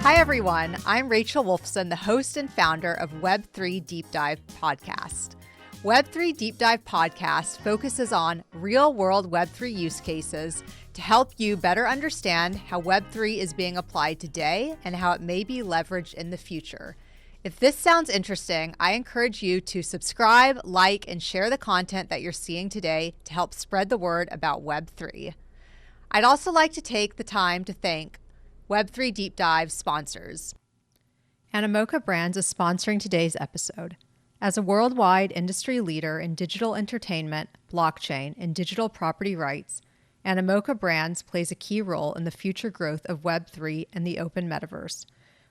Hi, everyone. I'm Rachel Wolfson, the host and founder of Web3 Deep Dive Podcast. Web3 Deep Dive Podcast focuses on real-world Web3 use cases to help you better understand how Web3 is being applied today and how it may be leveraged in the future. If this sounds interesting, I encourage you to subscribe, like, and share the content that you're seeing today to help spread the word about Web3. I'd also like to take the time to thank Web3 Deep Dive sponsors. Animoca Brands is sponsoring today's episode. As a worldwide industry leader in digital entertainment, blockchain, and digital property rights, Animoca Brands plays a key role in the future growth of Web3 and the open metaverse.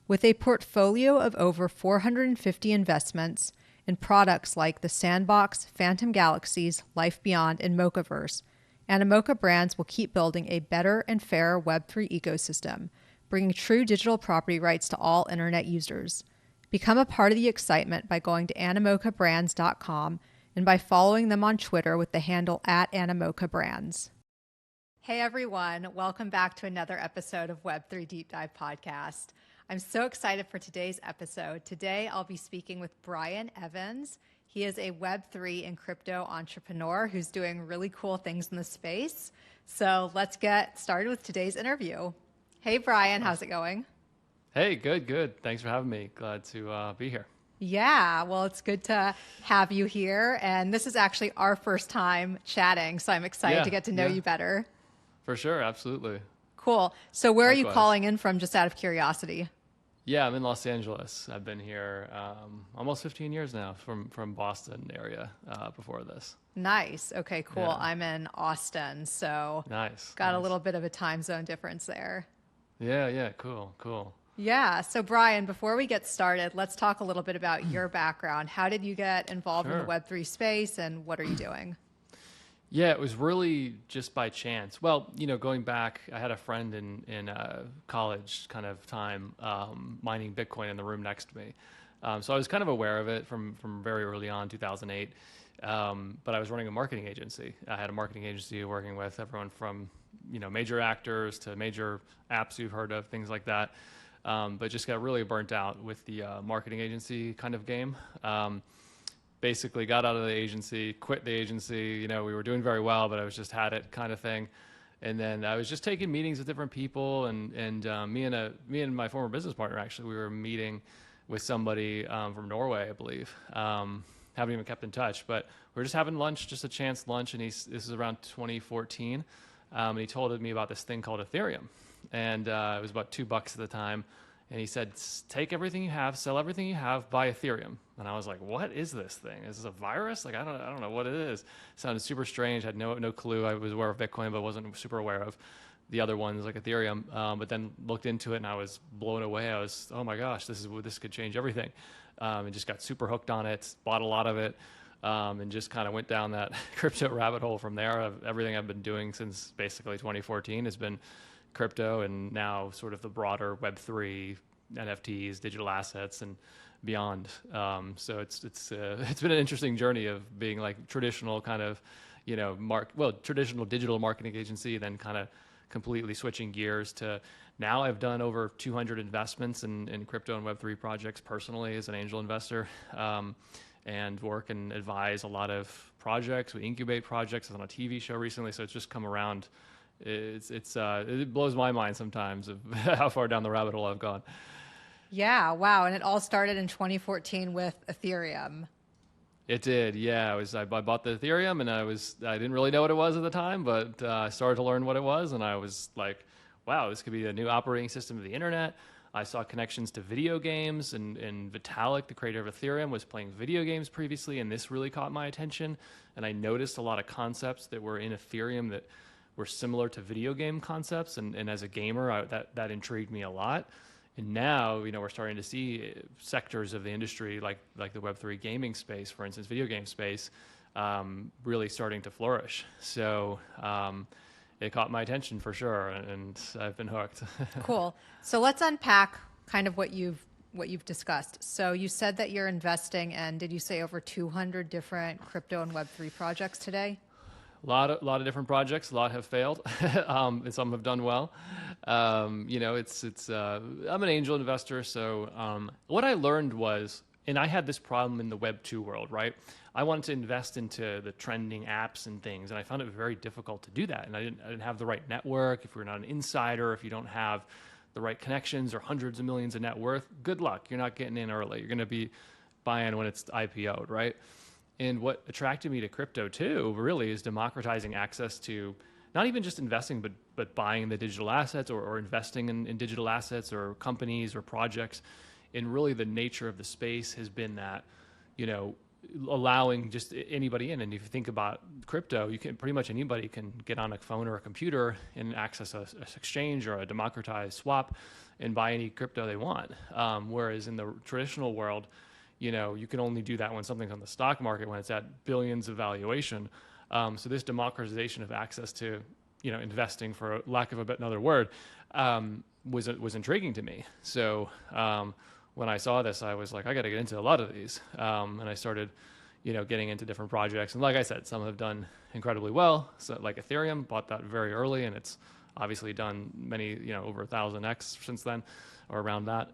With a portfolio of over 450 investments in products like the Sandbox, Phantom Galaxies, Life Beyond, and Mochaverse, Animoca Brands will keep building a better and fairer Web3 ecosystem, bringing true digital property rights to all internet users. Become a part of the excitement by going to animocabrands.com and by following them on Twitter with the handle @AnimocaBrands. Hey everyone, welcome back to another episode of Web3 Deep Dive Podcast. I'm so excited for today's episode. Today I'll be speaking with Brian Evans. He is a Web3 and crypto entrepreneur who's doing really cool things in the space. So let's get started with today's interview. Hey Brian, how's it going? Hey, good. Thanks for having me. Glad to be here. Yeah, well, it's good to have you here. And this is actually our first time chatting, so I'm excited to get to know you better. For sure, absolutely. Cool. So where Likewise. are you calling in from, just out of curiosity? Yeah, I'm in Los Angeles. I've been here almost 15 years now from Boston area before this. Nice. Okay, cool. Yeah. I'm in Austin, so Nice. got a little bit of a time zone difference there. Yeah, cool. Yeah. So Brian, before we get started, let's talk a little bit about your background. How did you get involved in the Web3 space and what are you doing? Yeah, it was really just by chance. Well, going back, I had a friend in college kind of time mining Bitcoin in the room next to me. So I was kind of aware of it from very early on, 2008. But I was running a marketing agency. I had a marketing agency working with everyone from major actors to major apps you've heard of, things like that. But just got really burnt out with the marketing agency kind of game. Basically got out of the agency, quit the agency. We were doing very well, but I was just had it kind of thing. And then I was just taking meetings with different people, and me and my former business partner, actually, we were meeting with somebody from Norway, I believe. Haven't even kept in touch, but we were just having lunch, just a chance lunch, and this is around 2014, and he told me about this thing called Ethereum, and it was about $2 at the time. And he said, take everything you have, sell everything you have, buy Ethereum. And I was like, what is this thing? Is this a virus? Like, I don't know what it is. It sounded super strange. I had no clue. I was aware of Bitcoin, but wasn't super aware of the other ones like Ethereum. But then looked into it and I was blown away. I was, oh my gosh, this could change everything. And just got super hooked on it, bought a lot of it, and just kind of went down that crypto rabbit hole from there. Everything I've been doing since basically 2014 has been crypto, and now sort of the broader Web3, NFTs, digital assets, and beyond. So it's been an interesting journey of being like traditional kind of, traditional digital marketing agency, then kind of completely switching gears to now I've done over 200 investments in crypto and Web3 projects personally as an angel investor, and work and advise a lot of projects. We incubate projects. I was on a TV show recently, so it's just come around. It blows my mind sometimes of how far down the rabbit hole I've gone. Yeah, wow. And it all started in 2014 with Ethereum. It did, yeah. I bought the Ethereum, and I didn't really know what it was at the time, but I started to learn what it was, and I was like, wow, this could be a new operating system of the internet. I saw connections to video games, and Vitalik, the creator of Ethereum, was playing video games previously, and this really caught my attention. And I noticed a lot of concepts that were in Ethereum that were similar to video game concepts, and as a gamer, that intrigued me a lot. And now, we're starting to see sectors of the industry, like the Web3 gaming space, for instance, video game space, really starting to flourish. So it caught my attention for sure, and I've been hooked. Cool. So let's unpack kind of what you've discussed. So you said that you're investing in, did you say over 200 different crypto and Web3 projects today? A lot of different projects. A lot have failed, and some have done well. I'm an angel investor, so what I learned was, and I had this problem in the Web2 world, right? I wanted to invest into the trending apps and things, and I found it very difficult to do that. And I didn't have the right network. If you're not an insider, if you don't have the right connections or hundreds of millions of net worth, good luck. You're not getting in early. You're going to be buying when it's IPO'd, right? And what attracted me to crypto too, really, is democratizing access to not even just investing, but buying the digital assets or investing in digital assets or companies or projects. And really the nature of the space has been that, allowing just anybody in. And if you think about crypto, pretty much anybody can get on a phone or a computer and access a exchange or a democratized swap and buy any crypto they want. Whereas in the traditional world, you can only do that when something's on the stock market, when it's at billions of valuation. So this democratization of access to, investing, for lack of another word, was intriguing to me. So when I saw this, I was like, I got to get into a lot of these. And I started, getting into different projects. And like I said, some have done incredibly well. So like Ethereum, bought that very early, and it's obviously done many, over 1,000x since then, or around that.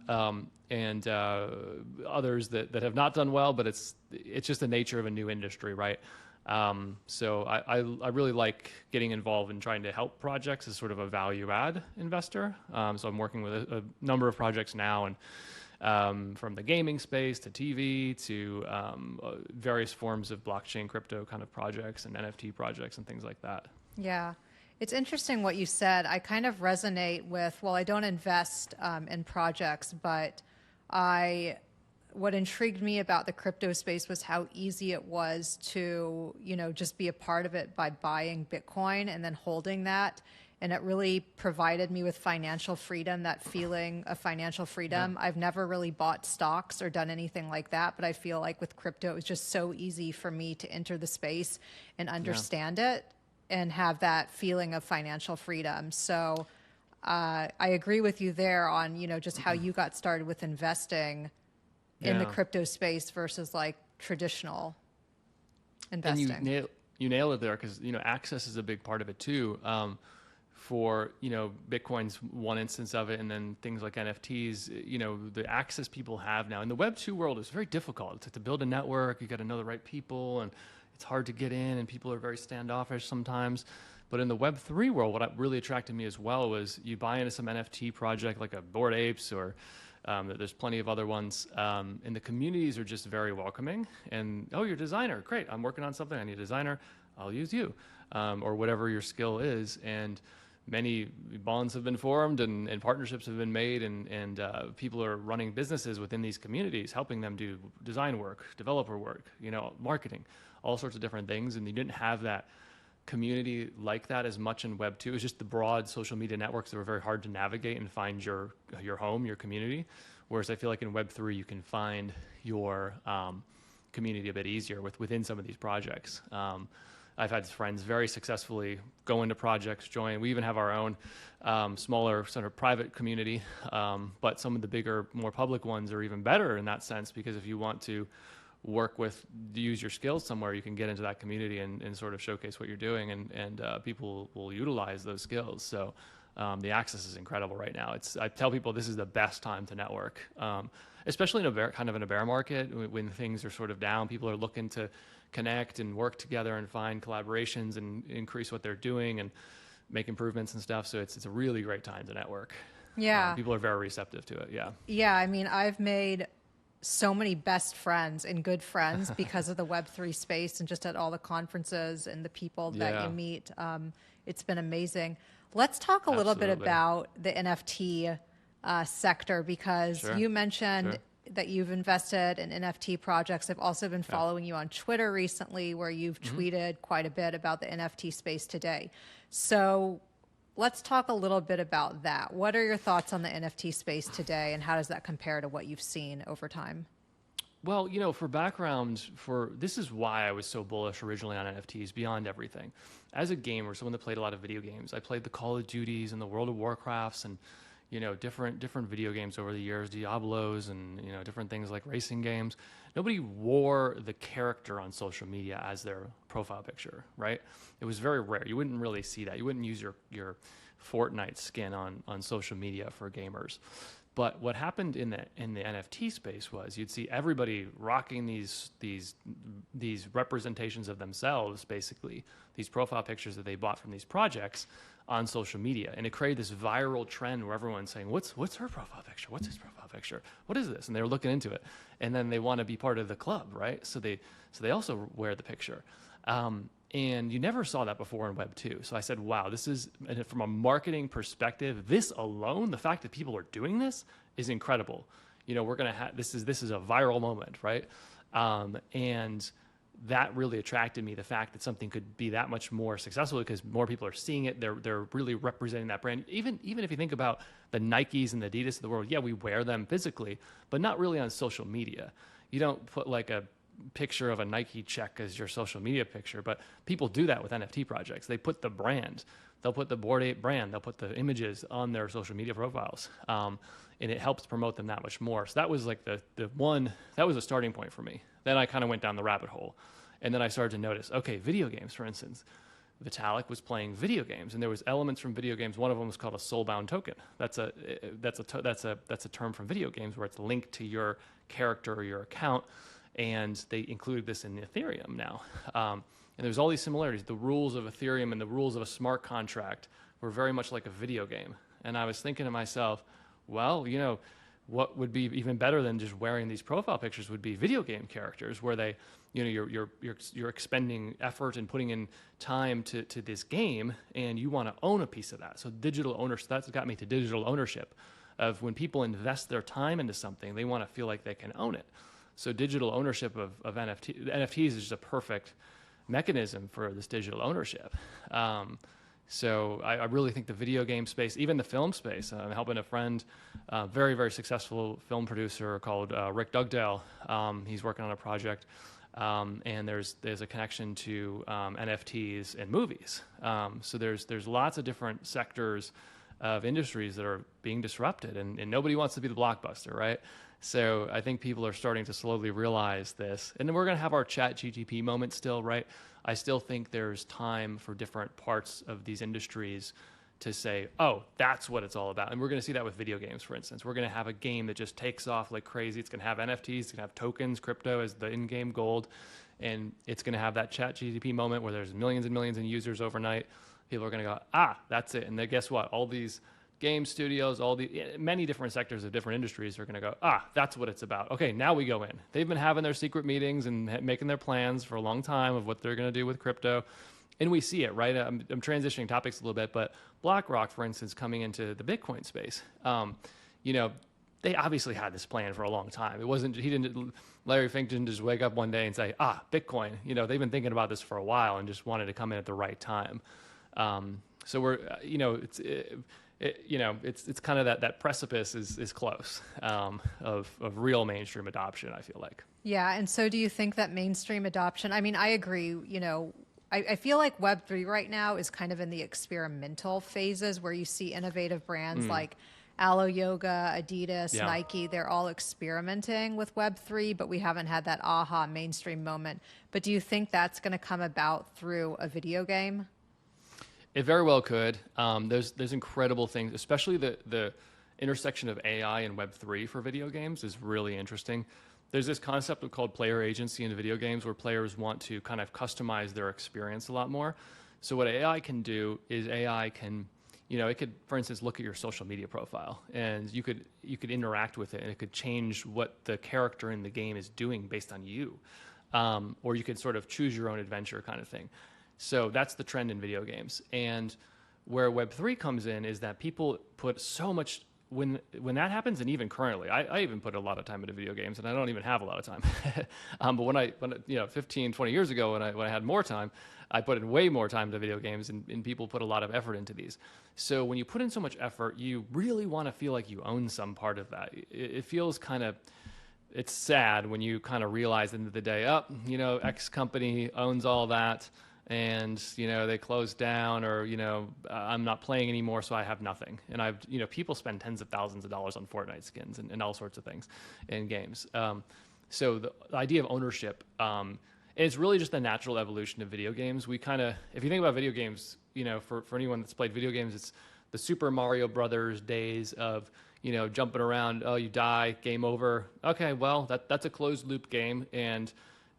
And others that have not done well, but it's just the nature of a new industry, right? So I really like getting involved in trying to help projects as sort of a value add investor. So I'm working with a number of projects now, and from the gaming space to TV to various forms of blockchain crypto kind of projects and NFT projects and things like that. Yeah. It's interesting what you said. I kind of resonate with, well, I don't invest in projects, but what intrigued me about the crypto space was how easy it was to, just be a part of it by buying Bitcoin and then holding that. And it really provided me with financial freedom, that feeling of financial freedom. Yeah. I've never really bought stocks or done anything like that, but I feel like with crypto, it was just so easy for me to enter the space and understand it and have that feeling of financial freedom. So I agree with you there on, just how you got started with investing in the crypto space versus like traditional investing. And you nail it there, because, access is a big part of it too. For, Bitcoin's one instance of it, and then things like NFTs, the access people have now in the Web2 world is very difficult. To build a network, you got to know the right people, and it's hard to get in, and people are very standoffish sometimes. But in the Web3 world, what really attracted me as well was you buy into some NFT project like a Bored Apes, or there's plenty of other ones, and the communities are just very welcoming. And, oh, you're a designer. Great. I'm working on something. I need a designer. I'll use you, or whatever your skill is. And many bonds have been formed and partnerships have been made, and people are running businesses within these communities, helping them do design work, developer work, marketing, all sorts of different things. And you didn't have that community like that as much in Web 2. It was just the broad social media networks that were very hard to navigate and find your home, your community. Whereas I feel like in Web 3, you can find your community a bit easier within some of these projects. I've had friends very successfully go into projects, join. We even have our own smaller sort of private community, but some of the bigger, more public ones are even better in that sense, because if you want to use your skills somewhere, you can get into that community and sort of showcase what you're doing, and people will utilize those skills. So the access is incredible right now. I tell people this is the best time to network, especially in a bear market when things are sort of down. People are looking to connect and work together and find collaborations and increase what they're doing and make improvements and stuff. So it's a really great time to network. Yeah. People are very receptive to it. Yeah. Yeah. I mean, I've made so many best friends and good friends because of the Web3 space and just at all the conferences and the people that you meet. It's been amazing. Let's talk a little bit about the NFT sector, because you mentioned that you've invested in NFT projects. I've also been following you on Twitter recently, where you've tweeted quite a bit about the NFT space today. So let's talk a little bit about that. What are your thoughts on the NFT space today, and how does that compare to what you've seen over time? Well, for background, this is why I was so bullish originally on NFTs beyond everything. As a gamer, someone that played a lot of video games, I played the Call of Duties and the World of Warcrafts, and different video games over the years, Diablos and, different things like racing games. Nobody wore the character on social media as their profile picture, right? It was very rare. You wouldn't really see that. You wouldn't use your Fortnite skin on social media for gamers. But what happened in the NFT space was you'd see everybody rocking these representations of themselves, basically these profile pictures that they bought from these projects on social media, and it created this viral trend where everyone's saying, "What's her profile picture? What's his profile picture? What is this?" And they're looking into it, and then they want to be part of the club, right? So they also wear the picture. And you never saw that before in Web 2. So I said, wow, this is, from a marketing perspective, this alone, the fact that people are doing this is incredible. We're going to have, this is a viral moment, right? And that really attracted me, the fact that something could be that much more successful because more people are seeing it. They're really representing that brand. Even if you think about the Nikes and the Adidas of the world, yeah, we wear them physically, but not really on social media. You don't put like a picture of a Nike check as your social media picture, but people do that with NFT projects. They put the brand, they'll put the Bored Ape brand, they'll put the images on their social media profiles, and it helps promote them that much more. So that was like that was a starting point for me. Then I kind of went down the rabbit hole, and then I started to notice, okay, video games, for instance. Vitalik was playing video games, and there was elements from video games. One of them was called a soulbound token. That's a term from video games where it's linked to your character or your account. And they included this in Ethereum now. And there's all these similarities. The rules of Ethereum and the rules of a smart contract were very much like a video game. And I was thinking to myself, well, what would be even better than just wearing these profile pictures would be video game characters where they, you're expending effort and putting in time to this game, and you want to own a piece of that. So digital ownership, that's got me to digital ownership of when people invest their time into something, they want to feel like they can own it. So digital ownership of NFTs is just a perfect mechanism for this digital ownership. So I really think the video game space, even the film space, I'm helping a friend, very, very successful film producer called Rick Dugdale. He's working on a project, and there's a connection to NFTs and movies. So there's lots of different sectors of industries that are being disrupted, and nobody wants to be the blockbuster, right? So I think people are starting to slowly realize this. And then we're going to have our chat GTP moment still, right? I still think there's time for different parts of these industries to say, oh, that's what it's all about. And we're going to see that with video games, for instance. We're going to have a game that just takes off like crazy. It's going to have NFTs, it's going to have tokens, crypto as the in-game gold. And it's going to have that chat GTP moment where there's millions and millions of users overnight. People are going to go, that's it. And then guess what? All these game studios, many different sectors of different industries are going to go, that's what it's about. Okay, now we go in. They've been having their secret meetings and making their plans for a long time of what they're going to do with crypto. And we see it, right? I'm transitioning topics a little bit, but BlackRock, for instance, coming into the Bitcoin space, they obviously had this plan for a long time. Larry Fink didn't just wake up one day and say, Bitcoin. They've been thinking about this for a while and just wanted to come in at the right time. So we're, it's kind of that precipice is close of real mainstream adoption, I feel like. Yeah. And so do you think that mainstream adoption, I mean, I agree, I feel like Web3 right now is kind of in the experimental phases where you see innovative brands like Alo Yoga, Adidas, Nike, they're all experimenting with Web3, but we haven't had that aha mainstream moment. But do you think that's going to come about through a video game? It very well could. There's incredible things, especially the intersection of AI and Web3 for video games is really interesting. There's this concept called player agency in video games where players want to kind of customize their experience a lot more. So what AI can do is AI can, it could, for instance, look at your social media profile and you could interact with it and it could change what the character in the game is doing based on you. Or you could sort of choose your own adventure kind of thing. So that's the trend in video games. And where Web3 comes in is that people put so much, when that happens, and even currently, I even put a lot of time into video games, and I don't even have a lot of time. But when 15, 20 years ago, when I had more time, I put in way more time into video games, and people put a lot of effort into these. So when you put in so much effort, you really want to feel like you own some part of that. It feels kind of, it's sad when you kind of realize at the end of the day, X company owns all that. and they closed down, or I'm not playing anymore, so I have nothing. And I've people spend tens of thousands of dollars on Fortnite skins and all sorts of things in games. So the idea of ownership, it's really just the natural evolution of video games. We kind of, if you think about video games, for anyone that's played video games, it's the Super Mario Brothers days of jumping around. Oh, you die, game over. Okay, well that's a closed loop game, and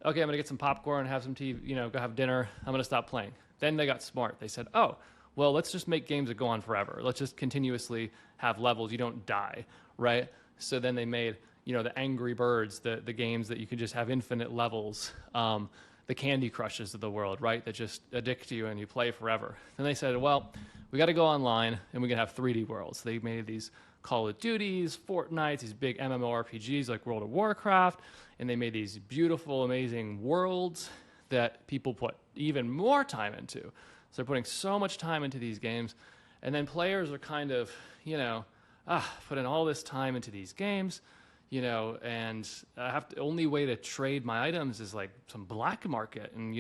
okay, I'm gonna get some popcorn, have some tea, go have dinner. I'm gonna stop playing. Then they got smart. They said, oh, well, let's just make games that go on forever. Let's just continuously have levels. You don't die, right? So then they made the Angry Birds, the games that you can just have infinite levels, the Candy Crushes of the world, right? That just addict you and you play forever. Then they said, well, we got to go online and we can have 3D worlds. They made these Call of Duties, Fortnite, these big MMORPGs like World of Warcraft, and they made these beautiful, amazing worlds that people put even more time into. So they're putting so much time into these games, and then players are kind of, putting all this time into these games, and the only way to trade my items is like some black market, and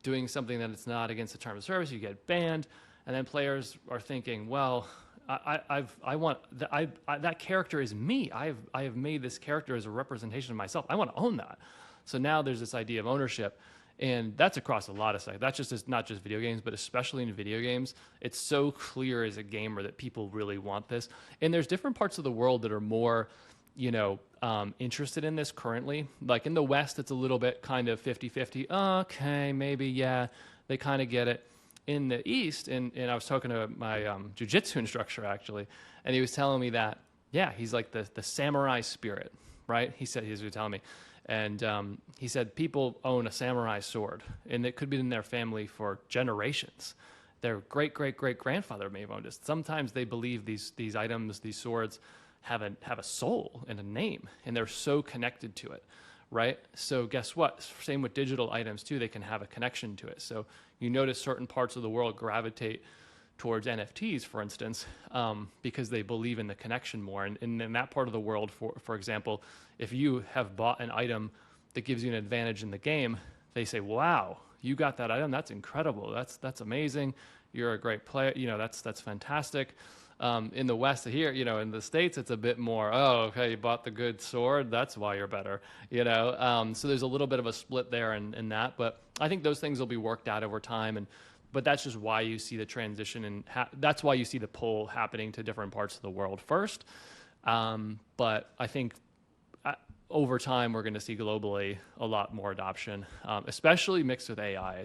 doing something that it's not against the terms of service, you get banned, and then players are thinking, well, that character is me. I have made this character as a representation of myself. I want to own that. So now there's this idea of ownership, and that's across a lot of sites. That's just not just video games, but especially in video games, it's so clear as a gamer that people really want this. And there's different parts of the world that are more, interested in this currently. Like in the West, it's a little bit kind of 50-50. Okay, maybe, yeah, they kind of get it. In the East, and I was talking to my jiu-jitsu instructor actually, and he was telling me that, yeah, he's like the samurai spirit, right? He was telling me. And he said people own a samurai sword, and it could be in their family for generations. Their great-great-great-grandfather may have owned it. Sometimes they believe these items, these swords, have a soul and a name, and they're so connected to it, right? So guess what? Same with digital items too. They can have a connection to it. So you notice certain parts of the world gravitate towards NFTs, for instance, because they believe in the connection more. And in that part of the world, for example, if you have bought an item that gives you an advantage in the game, they say, wow, you got that item. That's incredible. That's amazing. You're a great player. That's fantastic. In the West here, in the States, it's a bit more, oh, okay, you bought the good sword, that's why you're better, So there's a little bit of a split there in that, but I think those things will be worked out over time, but that's just why you see the transition, and that's why you see the pull happening to different parts of the world first. But I think over time, we're going to see globally a lot more adoption, especially mixed with AI.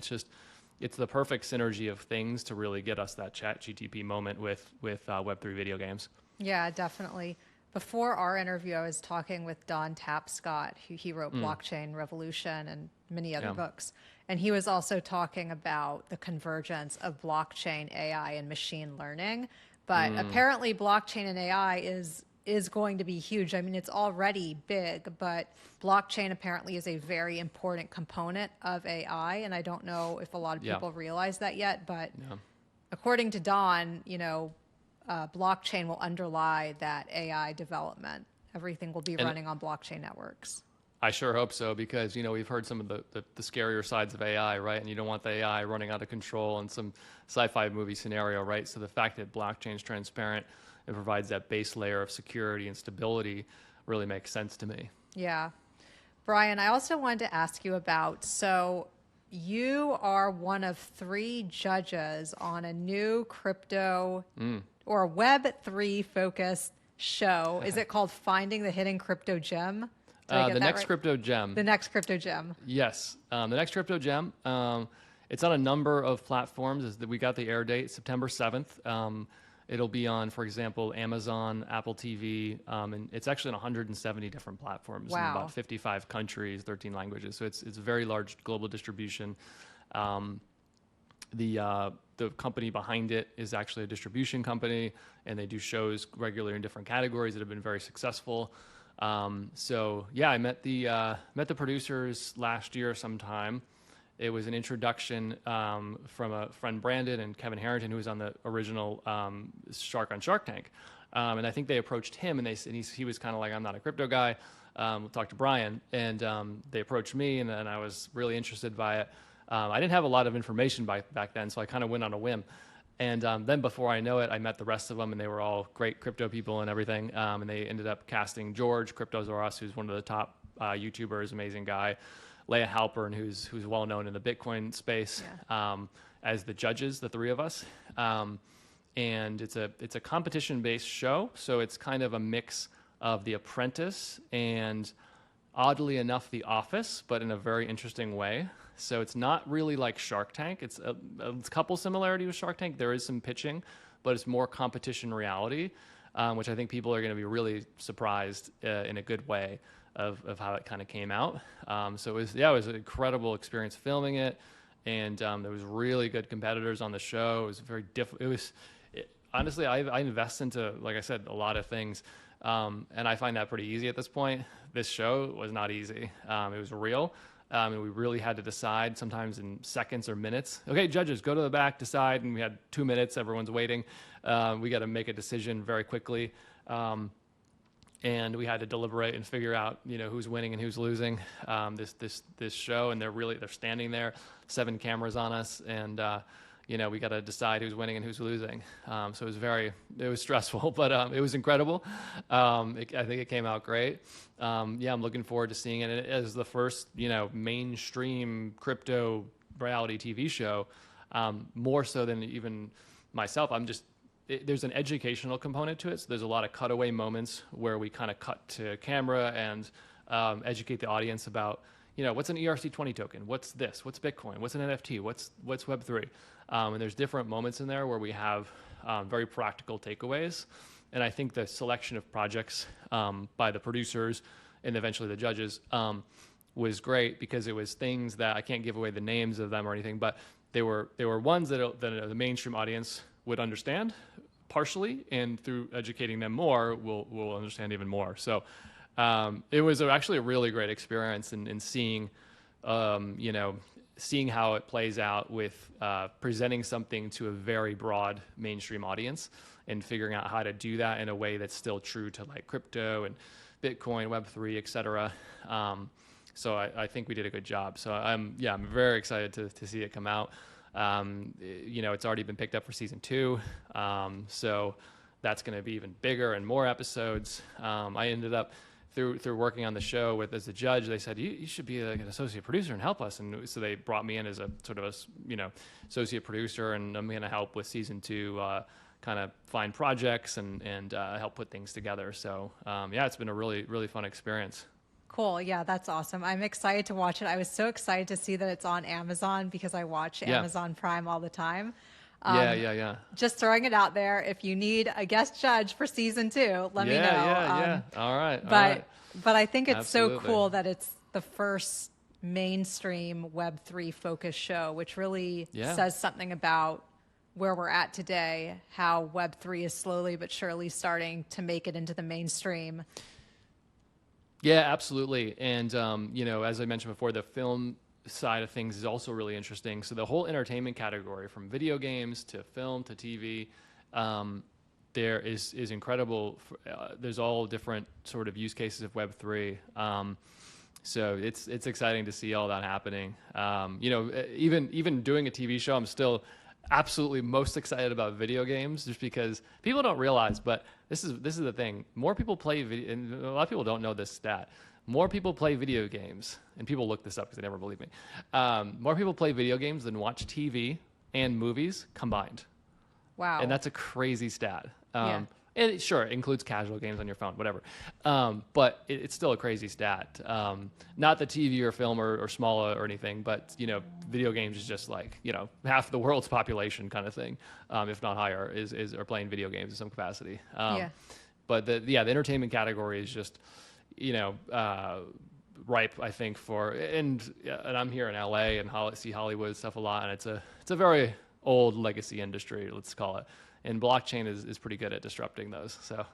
It's the perfect synergy of things to really get us that ChatGPT moment with Web3 video games. Yeah, definitely. Before our interview, I was talking with Don Tapscott, who he wrote Blockchain Revolution and many other books. And he was also talking about the convergence of blockchain, AI, and machine learning. But apparently blockchain and AI is going to be huge. I mean, it's already big, but blockchain apparently is a very important component of AI. And I don't know if a lot of people realize that yet, but according to Don, blockchain will underlie that AI development. Everything will be running on blockchain networks. I sure hope so, because, we've heard some of the scarier sides of AI, right? And you don't want the AI running out of control in some sci-fi movie scenario, right? So the fact that blockchain is transparent, it provides that base layer of security and stability, really makes sense to me. Yeah. Brian, I also wanted to ask you about, so you are one of 3 judges on a new crypto or Web3 focused show. Is it called Finding the Hidden Crypto Gem? The Next Crypto Gem. The Next Crypto Gem. Yes. The Next Crypto Gem. It's on a number of platforms. We got the air date September 7th. It'll be on, for example, Amazon, Apple TV, and it's actually on 170 different platforms in about 55 countries, 13 languages. So it's a very large global distribution. The company behind it is actually a distribution company, and they do shows regularly in different categories that have been very successful. So yeah, I met the producers last year sometime. It was an introduction from a friend, Brandon, and Kevin Harrington, who was on the original Shark on Shark Tank. And I think they approached him, and he was kind of like, I'm not a crypto guy. We'll talk to Brian. And they approached me, and I was really interested by it. I didn't have a lot of information back then, so I kind of went on a whim. And then before I know it, I met the rest of them, and they were all great crypto people and everything. And they ended up casting George, Cryptos R Us, who's one of the top YouTubers, amazing guy, Leah Halpern, who's well known in the Bitcoin space, as the judges, the three of us. And it's a competition-based show, so it's kind of a mix of The Apprentice and, oddly enough, The Office, but in a very interesting way. So it's not really like Shark Tank. It's a couple similarities with Shark Tank. There is some pitching, but it's more competition reality, which I think people are going to be really surprised in a good way of how it kind of came out. So it was an incredible experience filming it, and there was really good competitors on the show. It was very honestly, I invest into, like I said, a lot of things, and I find that pretty easy at this point. This show was not easy. It was real. And we really had to decide, sometimes in seconds or minutes. Okay, judges, go to the back, decide. And we had 2 minutes. Everyone's waiting. We got to make a decision very quickly. And we had to deliberate and figure out, who's winning and who's losing this show. And they're standing there, 7 cameras on us, and we got to decide who's winning and who's losing. So it was stressful, but it was incredible. I think it came out great. I'm looking forward to seeing it as the first, mainstream crypto reality TV show, more so than even myself. There's an educational component to it. So there's a lot of cutaway moments where we kind of cut to camera and educate the audience about, what's an ERC20 token? What's this? What's Bitcoin? What's an NFT? What's Web3? And there's different moments in there where we have very practical takeaways. And I think the selection of projects by the producers and eventually the judges was great, because it was things that I can't give away the names of them or anything, but they were ones that the mainstream audience would understand partially, and through educating them more, we'll understand even more. So it was actually a really great experience in seeing, seeing how it plays out with presenting something to a very broad mainstream audience, and figuring out how to do that in a way that's still true to like crypto and Bitcoin, Web3, et cetera. So I think we did a good job. So I'm very excited to see it come out. It's already been picked up for season 2. So that's going to be even bigger and more episodes. I ended up through working on the show as a judge, they said, you should be like an associate producer and help us. And so they brought me in as a sort of associate producer, and I'm going to help with season 2, kind of find projects and help put things together. So it's been a really, really fun experience. Cool. Yeah, that's awesome. I'm excited to watch it. I was so excited to see that it's on Amazon, because I watch Amazon Prime all the time. Just throwing it out there. If you need a guest judge for season 2, let me know. All right. But I think it's Absolutely. so cool that it's the first mainstream Web3 focused show, which really says something about where we're at today, how Web3 is slowly but surely starting to make it into the mainstream. Yeah, absolutely. And, as I mentioned before, the film side of things is also really interesting. So the whole entertainment category, from video games to film to TV, there is incredible. There's all different sort of use cases of Web3. So it's exciting to see all that happening. Even doing a TV show, I'm still absolutely most excited about video games, just because people don't realize, but this is the thing. More people play video, and a lot of people don't know this stat. More people play video games, and people look this up because they never believe me. More people play video games than watch TV and movies combined. Wow. And that's a crazy stat. And it includes casual games on your phone, whatever. But it's still a crazy stat. Not the TV or film or smaller or anything, but video games is just like half the world's population kind of thing, if not higher, are playing video games in some capacity. But the entertainment category is just ripe, I think, for and I'm here in LA and see Hollywood stuff a lot, and it's a very old legacy industry, let's call it. And blockchain is pretty good at disrupting those. So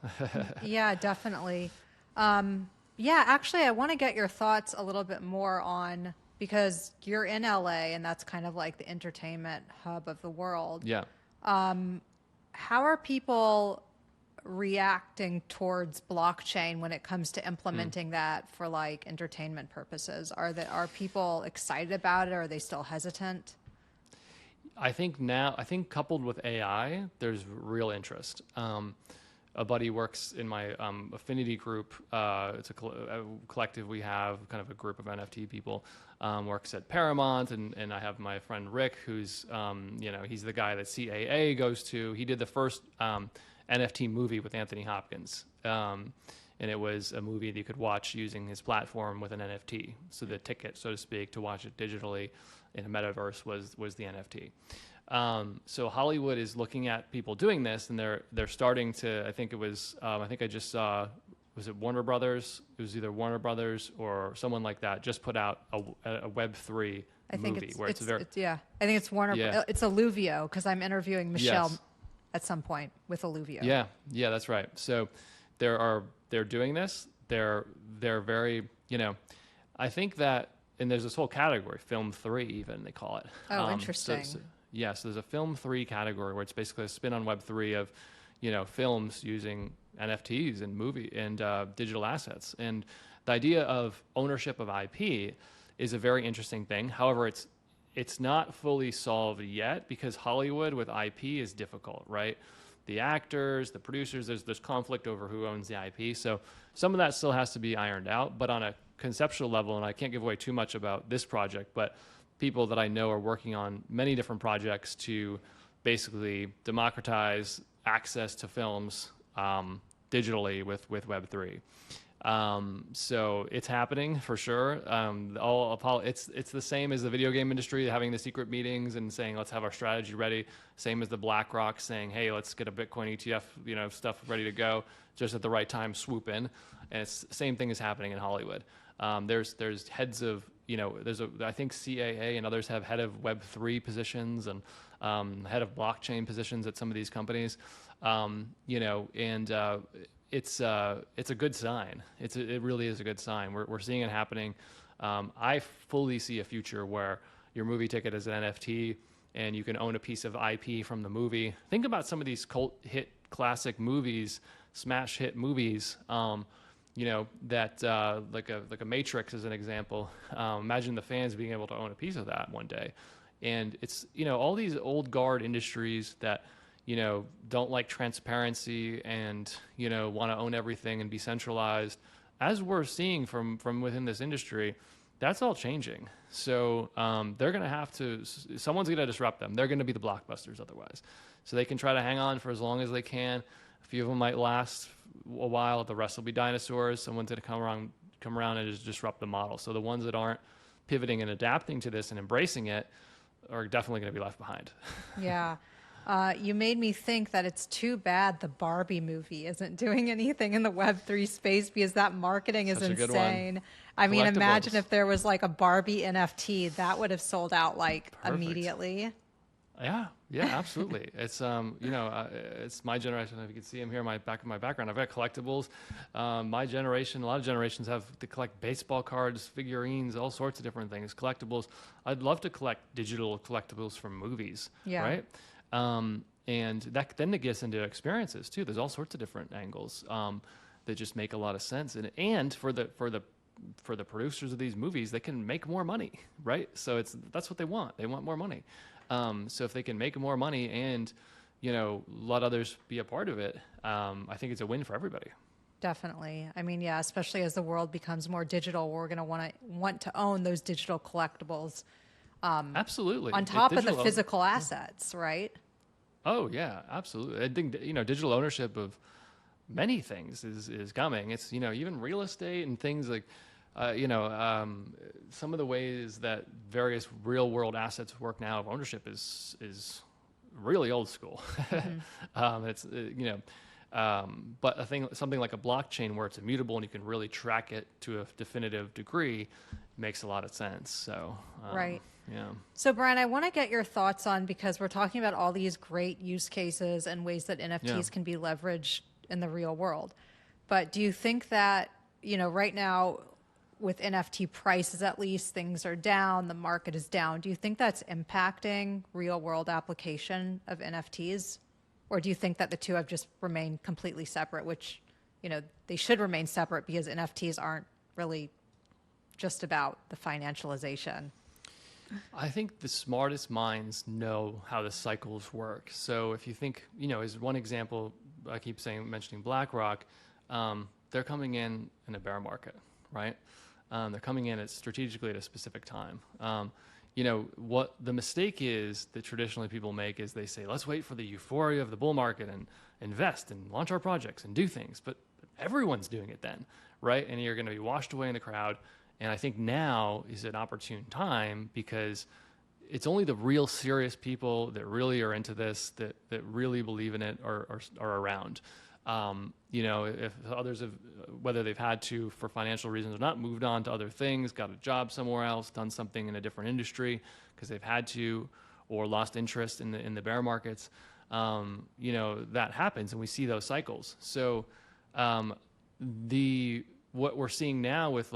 yeah, definitely. Actually, I want to get your thoughts a little bit more on, because you're in LA and that's kind of like the entertainment hub of the world. Yeah. How are people reacting towards blockchain when it comes to implementing that for like entertainment purposes? Are people excited about it, or are they still hesitant? I think coupled with AI, there's real interest. A buddy works in my Affinity group. It's a collective we have, kind of a group of NFT people. Works at Paramount, and I have my friend Rick, who's he's the guy that CAA goes to. He did the first NFT movie with Anthony Hopkins, and it was a movie that you could watch using his platform with an NFT. So the ticket, so to speak, to watch it digitally in a metaverse was the NFT. So Hollywood is looking at people doing this, and they're starting to. I think I just saw. Was it Warner Brothers? It was either Warner Brothers or someone like that just put out a Web3 movie where it's I think it's Warner. Yeah. It's Alluvio, because I'm interviewing Michelle at some point with Alluvio. Yeah, that's right. So they're doing this. They're very, I think that, and there's this whole category, Film 3 even, they call it. Oh, interesting. So there's a Film 3 category where it's basically a spin on Web3 of, films using NFTs and movie and digital assets. And the idea of ownership of IP is a very interesting thing. However, it's not fully solved yet, because Hollywood with IP is difficult, right? The actors, the producers, there's conflict over who owns the IP. So some of that still has to be ironed out. But on a conceptual level, and I can't give away too much about this project, but people that I know are working on many different projects to basically democratize access to films digitally with Web3. So it's happening for sure. It's the same as the video game industry having the secret meetings and saying, let's have our strategy ready. Same as the BlackRock saying, hey, let's get a Bitcoin ETF, stuff ready to go, just at the right time, swoop in. And it's the same thing is happening in Hollywood. There's heads of, I think CAA and others have head of Web3 positions and head of blockchain positions at some of these companies. It's a good sign. It really is a good sign. We're seeing it happening. I fully see a future where your movie ticket is an NFT and you can own a piece of IP from the movie. Think about some of these cult hit classic movies, smash hit movies, that like a Matrix as an example. Imagine the fans being able to own a piece of that one day. And it's, all these old guard industries that, don't like transparency and, want to own everything and be centralized. As we're seeing from within this industry, that's all changing. So they're going to have to, someone's going to disrupt them. They're going to be the blockbusters otherwise. So they can try to hang on for as long as they can. A few of them might last a while. The rest will be dinosaurs. Someone's going to come around and just disrupt the model. So the ones that aren't pivoting and adapting to this and embracing it are definitely going to be left behind. Yeah. You made me think that it's too bad the Barbie movie isn't doing anything in the Web3 space, because that marketing is insane. I mean, imagine if there was like a Barbie NFT, that would have sold out like immediately. Yeah, absolutely. It's it's my generation. If you can see him here, my background. I've got collectibles. My generation, a lot of generations to collect baseball cards, figurines, all sorts of different things, collectibles. I'd love to collect digital collectibles from movies. Yeah. Right. And that then it gets into experiences too. There's all sorts of different angles that just make a lot of sense. And for the producers of these movies, they can make more money, right? So that's what they want. They want more money. So if they can make more money and, let others be a part of it, I think it's a win for everybody. Definitely. I mean, yeah, especially as the world becomes more digital, we're going to want to own those digital collectibles. Absolutely. On top of the physical assets, right? Oh yeah, absolutely. I think digital ownership of many things is coming. It's even real estate and things like some of the ways that various real world assets work now of ownership is really old school. Mm-hmm. But I think something like a blockchain where it's immutable and you can really track it to a definitive degree makes a lot of sense. So right. Yeah. So Brian, I want to get your thoughts on, because we're talking about all these great use cases and ways that NFTs can be leveraged in the real world. But do you think that, right now with NFT prices, at least, things are down, the market is down. Do you think that's impacting real world application of NFTs? Or do you think that the two have just remained completely separate, which, they should remain separate because NFTs aren't really just about the financialization? I think the smartest minds know how the cycles work. So if you think, as one example, I keep mentioning BlackRock, they're coming in a bear market, right? They're coming in strategically at a specific time. What the mistake is that traditionally people make is they say, let's wait for the euphoria of the bull market and invest and launch our projects and do things. But everyone's doing it then, right? And you're going to be washed away in the crowd. And I think now is an opportune time because it's only the real serious people that really are into this, that really believe in it are around. If others have, whether they've had to for financial reasons or not, moved on to other things, got a job somewhere else, done something in a different industry because they've had to, or lost interest in the bear markets, that happens, and we see those cycles. So what we're seeing now with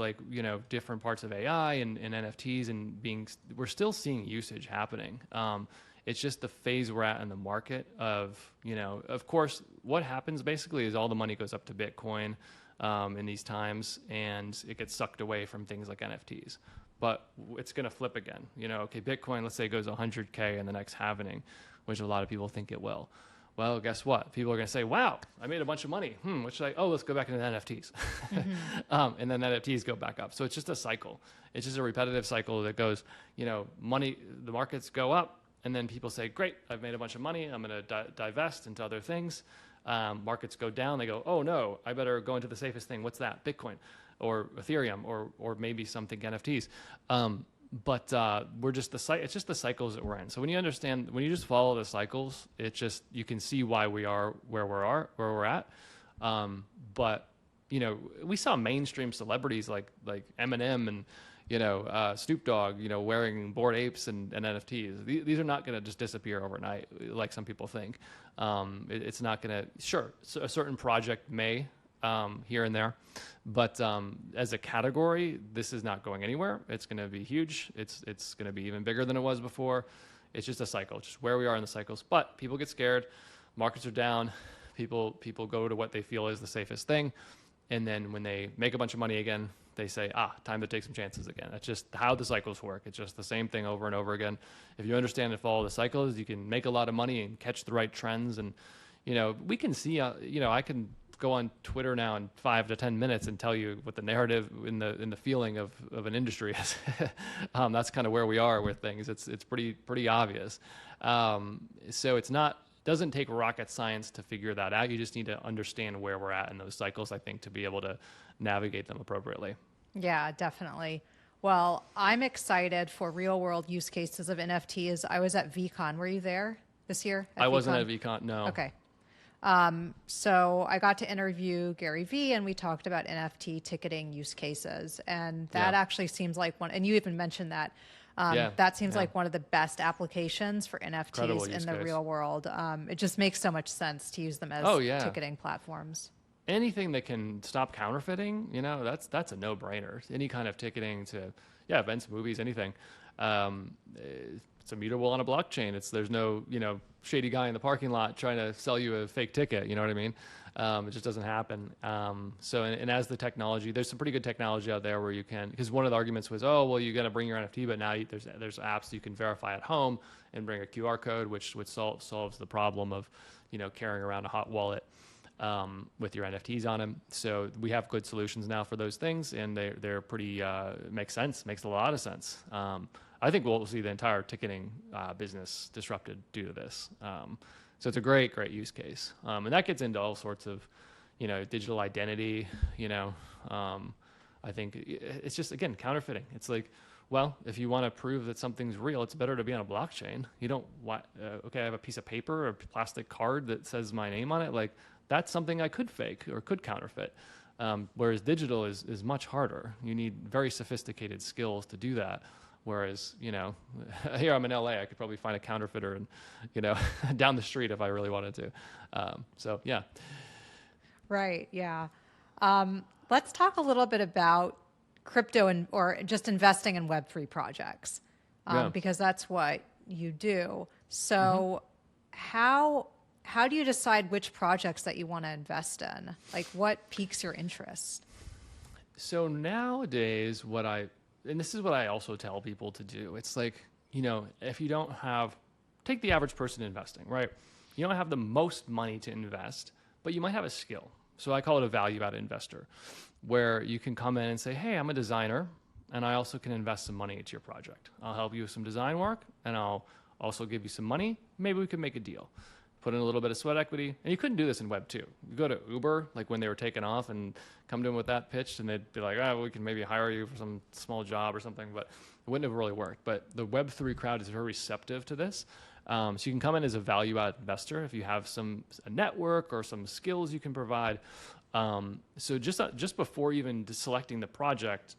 different parts of AI and NFTs we're still seeing usage happening. It's just the phase we're at in the market of course, what happens basically is all the money goes up to Bitcoin in these times, and it gets sucked away from things like NFTs. But it's going to flip again. Bitcoin, let's say, goes 100K in the next halving, which a lot of people think it will. Well, guess what? People are going to say, wow, I made a bunch of money. What should let's go back into NFTs. Mm-hmm. And then NFTs go back up. So it's just a cycle. It's just a repetitive cycle that goes, money, the markets go up, and then people say, great, I've made a bunch of money. I'm going to divest into other things. Markets go down. They go, oh, no, I better go into the safest thing. What's that? Bitcoin or Ethereum or maybe something NFTs. But it's just the cycles that we're in. So when you just follow the cycles, you can see why we are where we're at. But we saw mainstream celebrities like Eminem and Snoop Dogg, wearing Bored Apes and NFTs. These are not going to just disappear overnight, like some people think. It's not going to. Sure, a certain project may. Here and there, but as a category, this is not going anywhere. It's going to be huge. It's going to be even bigger than it was before. It's just a cycle, just where we are in the cycles. But people get scared. Markets are down. People go to what they feel is the safest thing, and then when they make a bunch of money again, they say, time to take some chances again. That's just how the cycles work. It's just the same thing over and over again. If you understand and follow the cycles, you can make a lot of money and catch the right trends. And we can see, I can go on Twitter now in 5 to 10 minutes and tell you what the narrative in the feeling of an industry is. That's kind of where we are with things. It's pretty obvious. So doesn't take rocket science to figure that out. You just need to understand where we're at in those cycles, I think, to be able to navigate them appropriately. Yeah, definitely. Well, I'm excited for real world use cases of NFTs. I was at VCon. Were you there this year? I wasn't at VCon, no. Okay. So I got to interview Gary Vee, and we talked about NFT ticketing use cases. And that actually seems like one, and you even mentioned that. That seems like one of the best applications for NFTs in the real world. It just makes so much sense to use them as ticketing platforms. Anything that can stop counterfeiting, that's a no-brainer. Any kind of ticketing to, events, movies, anything. It's immutable on a blockchain. There's no, shady guy in the parking lot trying to sell you a fake ticket. You know what I mean? It just doesn't happen. So as the technology, there's some pretty good technology out there where you can, because one of the arguments was, you got to bring your NFT, but now there's apps you can verify at home and bring a QR code, which solves the problem of, carrying around a hot wallet with your NFTs on them. So we have good solutions now for those things, and they're pretty, makes a lot of sense. I think we'll see the entire ticketing business disrupted due to this. So it's a great use case. And that gets into all sorts of, digital identity, I think it's just, again, counterfeiting. It's like, if you want to prove that something's real, it's better to be on a blockchain. You don't want, I have a piece of paper or a plastic card that says my name on it. Like, that's something I could fake or could counterfeit. Whereas digital is much harder. You need very sophisticated skills to do that. Whereas, here I'm in LA, I could probably find a counterfeiter and, down the street if I really wanted to. Yeah. Right. Yeah. Let's talk a little bit about crypto or just investing in Web3 projects, because that's what you do. So how how do you decide which projects that you want to invest in? Like what piques your interest? So nowadays, and this is what I also tell people to do. It's like, if you don't take the average person investing, right? You don't have the most money to invest, but you might have a skill. So I call it a value-added investor, where you can come in and say, hey, I'm a designer, and I also can invest some money into your project. I'll help you with some design work, and I'll also give you some money. Maybe we could make a deal. Put in a little bit of sweat equity. And you couldn't do this in Web 2. You go to Uber, like when they were taking off, and come to them with that pitch, and they'd be like, we can maybe hire you for some small job or something, but it wouldn't have really worked. But the Web 3 crowd is very receptive to this. So you can come in as a value-added investor if you have a network or some skills you can provide. So just before even selecting the project,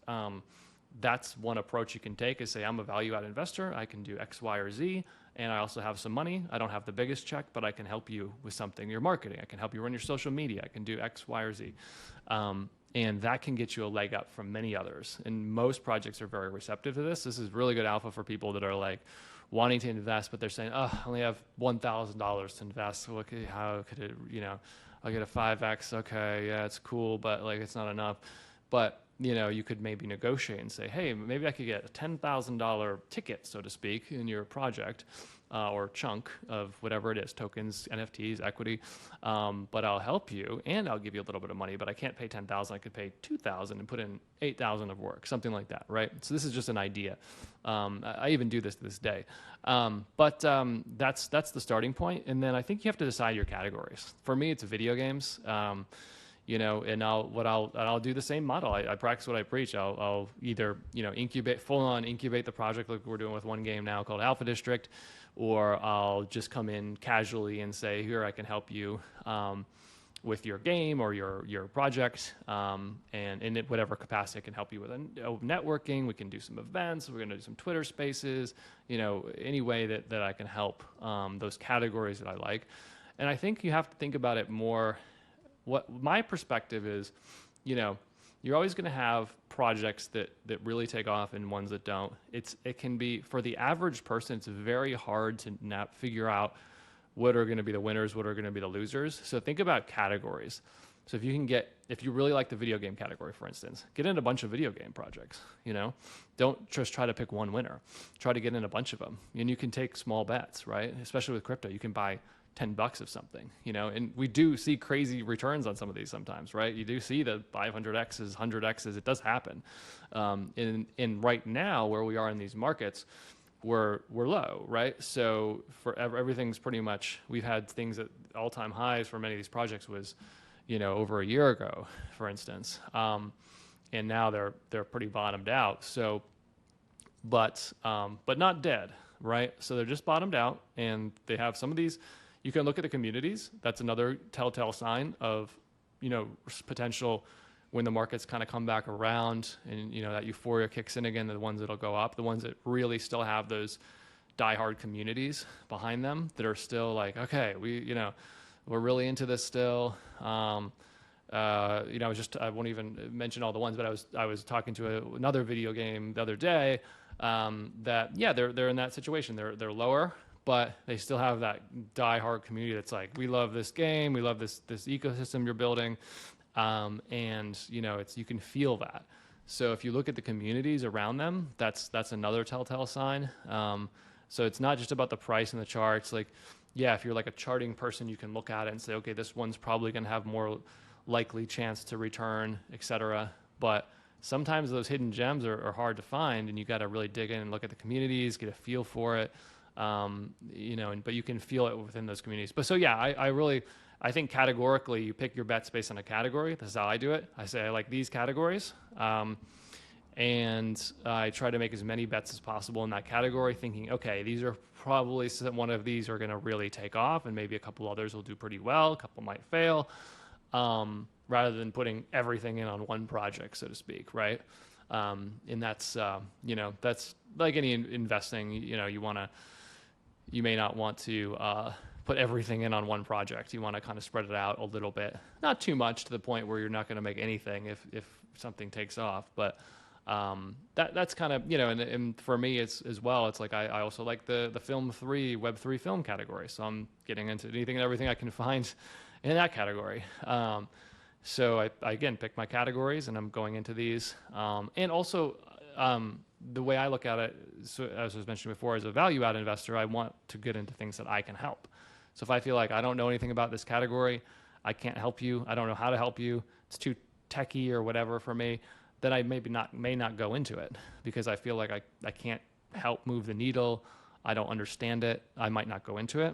that's one approach you can take is say, I'm a value-added investor. I can do X, Y, or Z, and I also have some money. I don't have the biggest check, but I can help you with something. Your marketing, I can help you run your social media. I can do X, Y, or Z. And that can get you a leg up from many others. And most projects are very receptive to this. This is really good alpha for people that are like wanting to invest, but they're saying, I only have $1,000 to invest. So how could it, I'll get a 5X. Okay, yeah, it's cool, but like it's not enough. But you could maybe negotiate and say, hey, maybe I could get a $10,000 ticket, so to speak, in your project or chunk of whatever it is, tokens, NFTs, equity. But I'll help you and I'll give you a little bit of money, but I can't pay $10,000. I could pay $2,000 and put in $8,000 of work, something like that, right? So this is just an idea. I even do this to this day. But that's the starting point. And then I think you have to decide your categories. For me, it's video games. And I'll do the same model. I practice what I preach. I'll either, full on incubate the project like we're doing with one game now called Alpha District, or I'll just come in casually and say, here, I can help you with your game or your project, and in whatever capacity I can help you with networking. We can do some events. We're going to do some Twitter spaces, any way that I can help those categories that I like. And I think you have to think about it more. What my perspective is, you're always going to have projects that really take off and ones that don't. It can be, for the average person, it's very hard to figure out what are going to be the winners, what are going to be the losers. So think about categories. So if you really like the video game category, for instance, get in a bunch of video game projects, Don't just try to pick one winner. Try to get in a bunch of them. And you can take small bets, right? Especially with crypto, you can buy $10 of something, and we do see crazy returns on some of these sometimes, right? You do see the 500Xs, 100Xs, it does happen. And right now where we are in these markets, we're low, right? So for everything's pretty much, we've had things at all-time highs for many of these projects was, over a year ago, for instance. And now they're pretty bottomed out. So, but not dead, right? So they're just bottomed out, and they have some of these. You can look at the communities. That's another telltale sign of, potential when the markets kind of come back around and, that euphoria kicks in again, the ones that'll go up, the ones that really still have those diehard communities behind them that are still like, okay, we're really into this still. I won't even mention all the ones, but I was talking to another video game the other day that, they're in that situation. They're lower, but they still have that die-hard community that's like, we love this game, we love this ecosystem you're building, and you can feel that. So if you look at the communities around them, that's another telltale sign. So it's not just about the price and the charts. Like, if you're like a charting person, you can look at it and say, okay, this one's probably going to have more likely chance to return, et cetera. But sometimes those hidden gems are hard to find, and you got to really dig in and look at the communities, get a feel for it. But you can feel it within those communities. But so, I think categorically you pick your bets based on a category. This is how I do it. I say I like these categories. And I try to make as many bets as possible in that category, thinking, okay, these are probably one of these are going to really take off, and maybe a couple others will do pretty well. A couple might fail, rather than putting everything in on one project, so to speak, right? And that's like any investing. You may not want to put everything in on one project. You want to kind of spread it out a little bit, not too much to the point where you're not going to make anything if something takes off, but That's kind of, and for me, it's as well, it's like, I also like the Web3 film category. So I'm getting into anything and everything I can find in that category. So I again pick my categories and I'm going into these. And also, the way I look at it, so as I was mentioning before, as a value add investor, I want to get into things that I can help. So if I feel like I don't know anything about this category, I can't help you, I don't know how to help you, it's too techie or whatever for me, then I may not go into it because I feel like I can't help move the needle. I don't understand it. I might not go into it.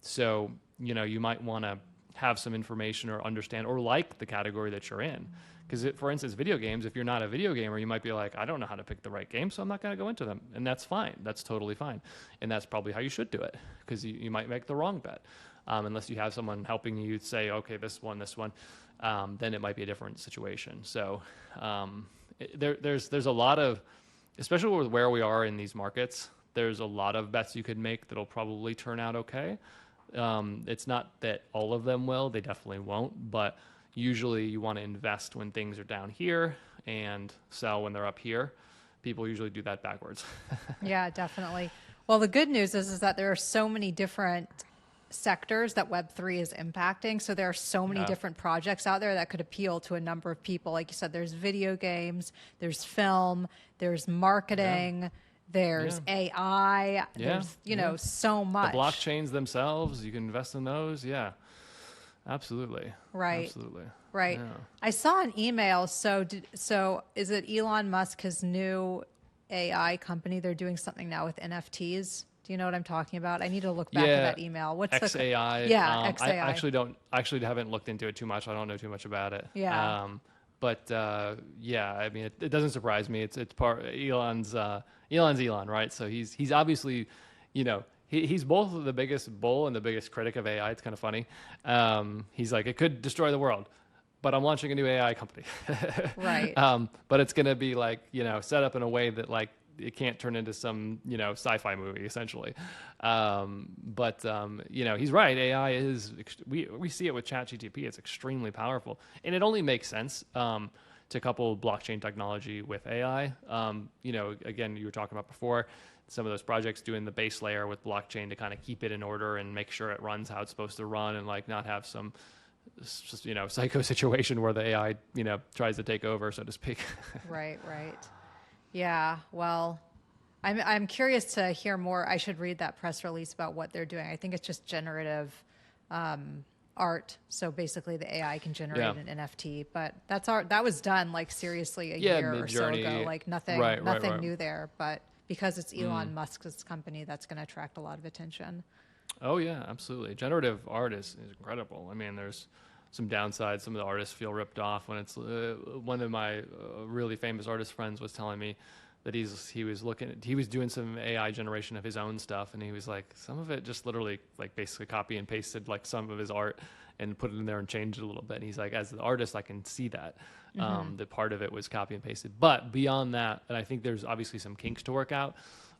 So, you might want to have some information or understand or like the category that you're in. Because for instance, video games, if you're not a video gamer, you might be like, I don't know how to pick the right game, so I'm not going to go into them. And that's fine. That's totally fine. And that's probably how you should do it, because you might make the wrong bet. Unless you have someone helping you say, okay, this one, then it might be a different situation. So there's a lot of, especially with where we are in these markets, there's a lot of bets you could make that'll probably turn out okay. It's not that all of them will, they definitely won't, but usually you want to invest when things are down here and sell when they're up here. People usually do that backwards. Yeah, definitely. Well, the good news is that there are so many different sectors that Web3 is impacting. So there are so many different projects out there that could appeal to a number of people. Like you said, there's video games, there's film, there's marketing, there's AI, there's, so much. The blockchains themselves, you can invest in those. Yeah, absolutely. Right. Absolutely. Right. Yeah. I saw an email. So is it Elon Musk, his new AI company? They're doing something now with NFTs. Do you know what I'm talking about? I need to look back at that email. What's XAI? XAI. I actually haven't looked into it too much. I don't know too much about it. Yeah. But I mean, it doesn't surprise me. It's part Elon's Elon, right? So he's obviously, he's both the biggest bull and the biggest critic of AI. It's kind of funny. He's like, it could destroy the world, but I'm launching a new AI company. Right. But it's going to be like, set up in a way that like it can't turn into some, sci-fi movie essentially. He's right. AI is, we see it with ChatGPT. It's extremely powerful, and it only makes sense to couple blockchain technology with AI. Again, you were talking about before, some of those projects doing the base layer with blockchain to kind of keep it in order and make sure it runs how it's supposed to run, and like not have some psycho situation where the AI tries to take over, so to speak. Right. Yeah, well, I'm curious to hear more. I should read that press release about what they're doing. I think it's just generative art. So basically the AI can generate an NFT, but that's art that was done like seriously a year or so ago, like nothing new there, but because it's Elon Musk's company, that's going to attract a lot of attention. Oh yeah, absolutely. Generative art is incredible. I mean, there's some downsides. Some of the artists feel ripped off when it's one of my really famous artist friends was telling me that he was doing some AI generation of his own stuff, and he was like, some of it just literally like basically copy and pasted like some of his art and put it in there and changed it a little bit. And he's like, as the artist, I can see that that part of it was copy and pasted, but beyond that, and I think there's obviously some kinks to work out.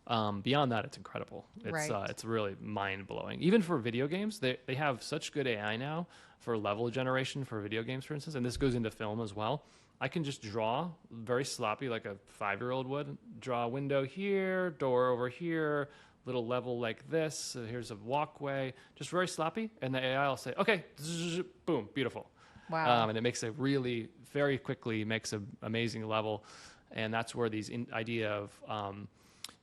Beyond that, it's incredible. It's really mind blowing. Even for video games, they have such good AI now for level generation for video games, for instance, and this goes into film as well. I can just draw very sloppy, like a 5-year-old would. Draw a window here, door over here, little level like this. So here's a walkway, just very sloppy. And the AI will say, okay, boom, beautiful. Wow. And it makes very quickly makes an amazing level. And that's where these idea of,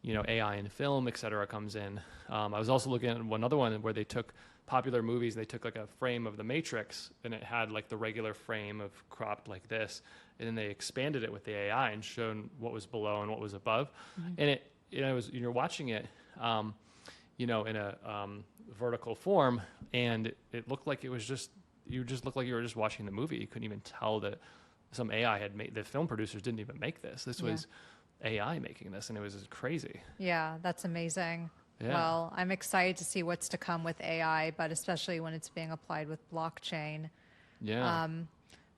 AI in film, et cetera, comes in. I was also looking at another one where they took popular movies. They took like a frame of The Matrix, and it had like the regular frame of cropped like this, and then they expanded it with the AI and showed what was below and what was above. And it was, you're watching it, in a vertical form, and it looked like you looked like you were just watching the movie. You couldn't even tell that some AI had made. The film producers didn't even make this. This was AI making this, and it was crazy. Yeah, that's amazing. Yeah. Well, I'm excited to see what's to come with AI, but especially when it's being applied with blockchain. Yeah.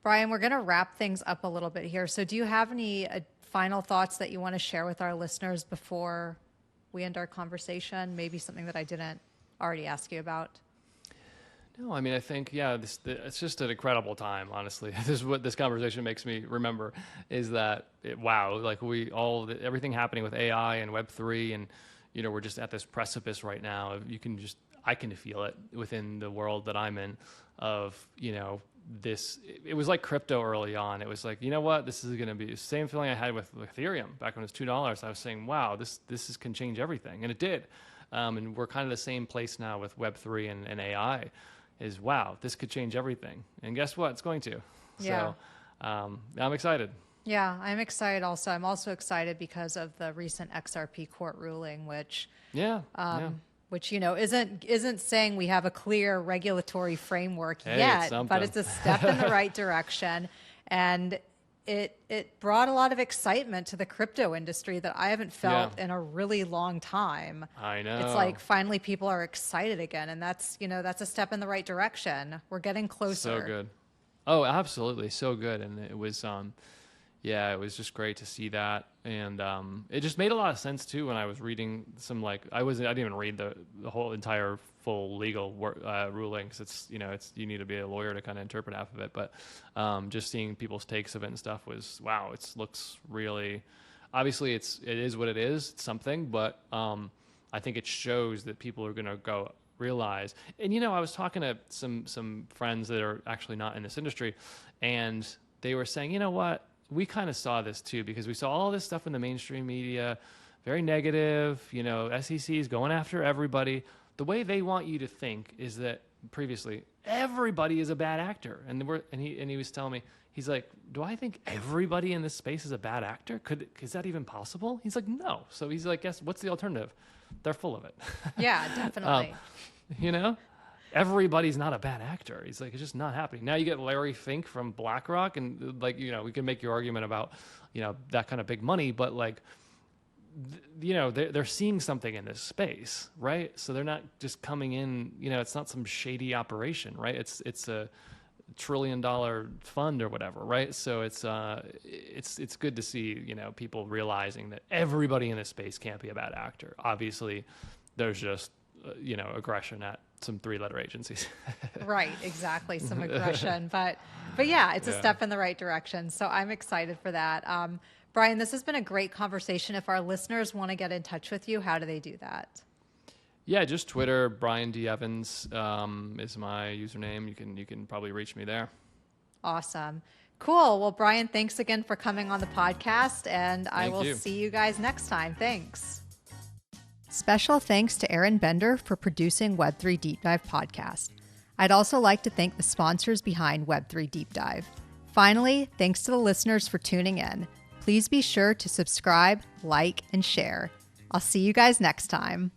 Brian, we're going to wrap things up a little bit here. So do you have any final thoughts that you want to share with our listeners before we end our conversation? Maybe something that I didn't already ask you about? No, I mean, I think, yeah, it's just an incredible time, honestly. This is what this conversation makes me remember is that, wow, like everything happening with AI and Web3 and, we're just at this precipice right now. I can feel it within the world that I'm in of, it was like crypto early on. It was like, you know what, this is going to be the same feeling I had with Ethereum back when it was $2. I was saying, wow, this can change everything. And it did. And we're kind of the same place now with Web3 and AI is, wow, this could change everything. And guess what? It's going to. Yeah. So I'm excited. Yeah, I'm excited also. I'm also excited because of the recent XRP court ruling, which isn't saying we have a clear regulatory framework yet, but it's a step in the right direction. And it brought a lot of excitement to the crypto industry that I haven't felt in a really long time. I know. It's like finally people are excited again, and that's a step in the right direction. We're getting closer. So good. Oh, absolutely. So good. And it was it was just great to see that. And it just made a lot of sense too when I was reading some I didn't even read the whole entire full legal ruling because you need to be a lawyer to kind of interpret half of it. But just seeing people's takes of it and stuff was, wow, it looks really, obviously it is what it is. It's something, but I think it shows that people are going to go realize. And, I was talking to some friends that are actually not in this industry, and they were saying, you know what? We kind of saw this too, because we saw all this stuff in the mainstream media, very negative, SEC is going after everybody. The way they want you to think is that previously everybody is a bad actor. And he was telling me, he's like, do I think everybody in this space is a bad actor? Is that even possible? He's like, no. So he's like, yes, what's the alternative? They're full of it. Yeah, definitely. Everybody's not a bad actor. He's like, it's just not happening. Now you get Larry Fink from BlackRock, and we can make your argument about, that kind of big money, but they're seeing something in this space, right? So they're not just coming in, it's not some shady operation, right? It's a $1 trillion fund or whatever, right? So it's good to see, people realizing that everybody in this space can't be a bad actor. Obviously, there's just, aggression at some 3-letter agencies. Right, exactly. Some aggression, but yeah, it's a step in the right direction. So I'm excited for that. Brian, this has been a great conversation. If our listeners want to get in touch with you, how do they do that? Yeah, just Twitter. Brian D. Evans is my username. You can probably reach me there. Awesome. Cool. Well, Brian, thanks again for coming on the podcast, and I will see you guys next time. Thanks. Special thanks to Aaron Bender for producing Web3 Deep Dive podcast. I'd also like to thank the sponsors behind Web3 Deep Dive. Finally, thanks to the listeners for tuning in. Please be sure to subscribe, like, and share. I'll see you guys next time.